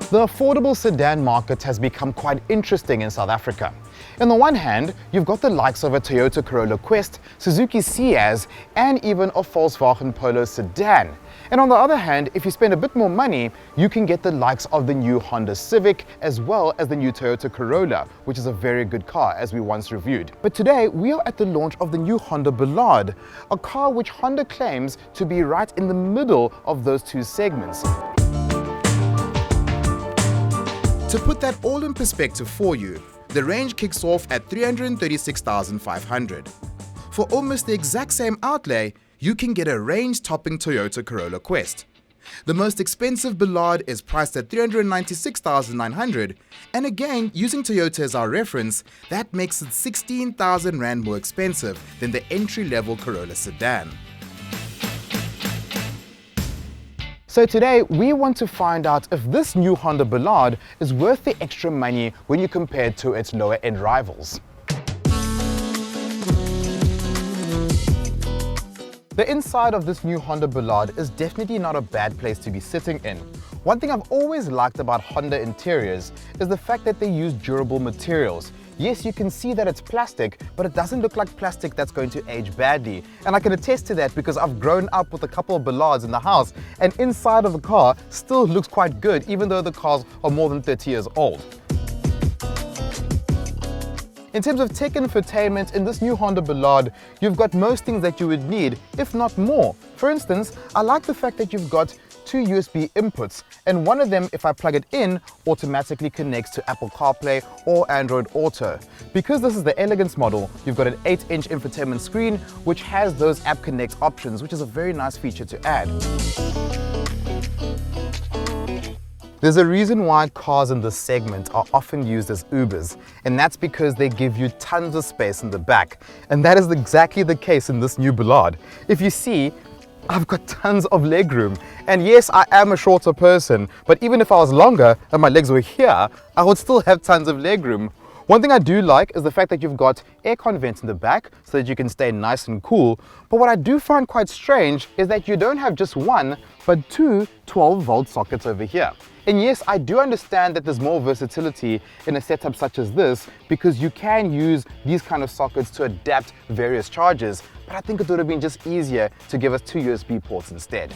The affordable sedan market has become quite interesting in South Africa. On the one hand, you've got the likes of a Toyota Corolla Quest, Suzuki Ciaz, and even a Volkswagen Polo sedan. And on the other hand, if you spend a bit more money, you can get the likes of the new Honda Civic as well as the new Toyota Corolla, which is a very good car as we once reviewed. But today we are at the launch of the new Honda Ballade, a car which Honda claims to be right in the middle of those two segments. To put that all in perspective for you, the range kicks off at 336,500. For almost the exact same outlay, you can get a range-topping Toyota Corolla Quest. The most expensive Ballade is priced at 396,900, and again, using Toyota as our reference, that makes it 16,000 Rand more expensive than the entry-level Corolla sedan. So today, we want to find out if this new Honda Ballade is worth the extra money when you compare it to its lower-end rivals. The inside of this new Honda Ballade is definitely not a bad place to be sitting in. One thing I've always liked about Honda interiors is the fact that they use durable materials. Yes, you can see that it's plastic, but it doesn't look like plastic that's going to age badly. And I can attest to that because I've grown up with a couple of Ballades in the house, and inside of the car still looks quite good, even though the cars are more than 30 years old. In terms of tech and infotainment, in this new Honda Ballade, you've got most things that you would need, if not more. For instance, I like the fact that you've got two USB inputs, and one of them, if I plug it in, automatically connects to Apple CarPlay or Android Auto. Because this is the Elegance model, you've got an 8-inch infotainment screen which has those App Connect options, which is a very nice feature to add. There's a reason why cars in this segment are often used as Ubers, and that's because they give you tons of space in the back. And that is exactly the case in this new Ballade. If you see, I've got tons of legroom. And yes, I am a shorter person, but even if I was longer and my legs were here, I would still have tons of legroom. One thing I do like is the fact that you've got aircon vents in the back so that you can stay nice and cool. But what I do find quite strange is that you don't have just one, but two 12-volt sockets over here. And yes, I do understand that there's more versatility in a setup such as this because you can use these kind of sockets to adapt various charges, but I think it would have been just easier to give us two USB ports instead.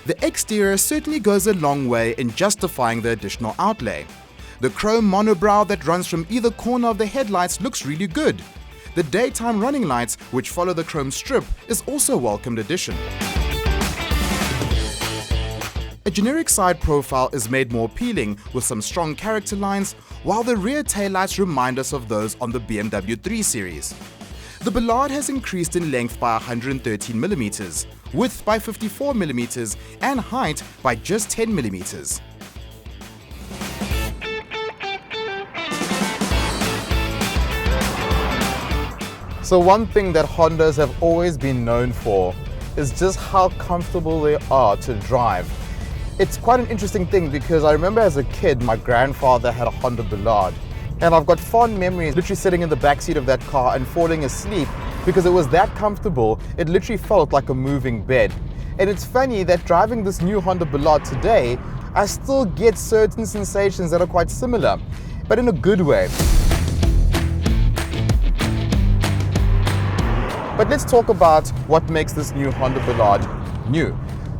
The exterior certainly goes a long way in justifying the additional outlay. The chrome monobrow that runs from either corner of the headlights looks really good. The daytime running lights, which follow the chrome strip, is also a welcomed addition. A generic side profile is made more appealing with some strong character lines, while the rear taillights remind us of those on the BMW 3 Series. The Ballade has increased in length by 113mm, width by 54mm, and height by just 10mm. So one thing that Hondas have always been known for is just how comfortable they are to drive. It's quite an interesting thing because I remember as a kid my grandfather had a Honda Ballade, and I've got fond memories literally sitting in the backseat of that car and falling asleep because it was that comfortable. It literally felt like a moving bed. And it's funny that driving this new Honda Ballade today, I still get certain sensations that are quite similar, but in a good way. But let's talk about what makes this new Honda Ballade new.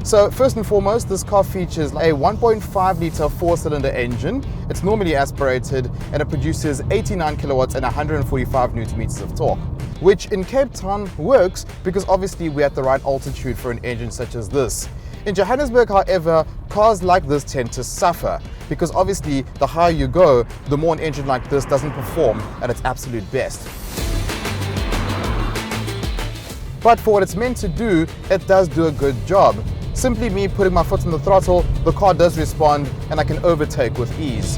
So first and foremost, this car features a 1.5-litre 4-cylinder engine. It's normally aspirated and it produces 89 kilowatts and 145 newton meters of torque, which in Cape Town works because obviously we're at the right altitude for an engine such as this. In Johannesburg, however, cars like this tend to suffer because obviously the higher you go, the more an engine like this doesn't perform at its absolute best. But for what it's meant to do, it does do a good job. Simply me putting my foot on the throttle, the car does respond and I can overtake with ease.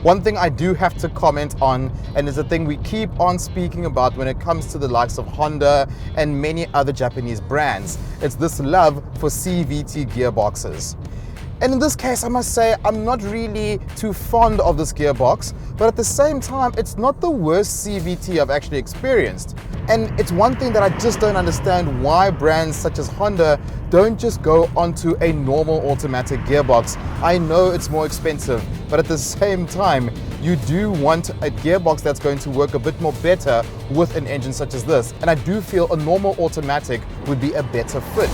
One thing I do have to comment on, and is a thing we keep on speaking about when it comes to the likes of Honda and many other Japanese brands, it's this love for CVT gearboxes. And in this case, I must say, I'm not really too fond of this gearbox, but at the same time, it's not the worst CVT I've actually experienced. And it's one thing that I just don't understand why brands such as Honda don't just go onto a normal automatic gearbox. I know it's more expensive, but at the same time, you do want a gearbox that's going to work a bit more better with an engine such as this. And I do feel a normal automatic would be a better fit.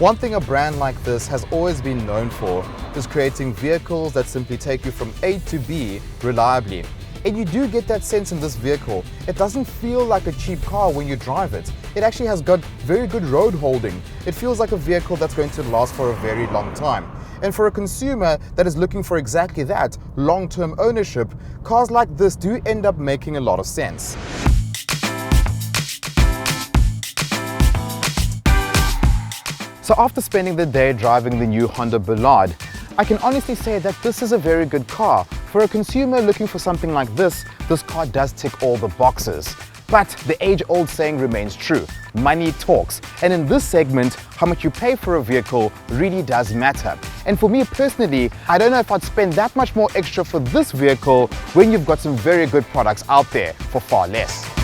One thing a brand like this has always been known for is creating vehicles that simply take you from A to B reliably. And you do get that sense in this vehicle. It doesn't feel like a cheap car when you drive it. It actually has got very good road holding. It feels like a vehicle that's going to last for a very long time. And for a consumer that is looking for exactly that, long-term ownership, cars like this do end up making a lot of sense. So after spending the day driving the new Honda Ballade, I can honestly say that this is a very good car. For a consumer looking for something like this car does tick all the boxes. But the age-old saying remains true, money talks. And in this segment, how much you pay for a vehicle really does matter. And for me personally, I don't know if I'd spend that much more extra for this vehicle when you've got some very good products out there for far less.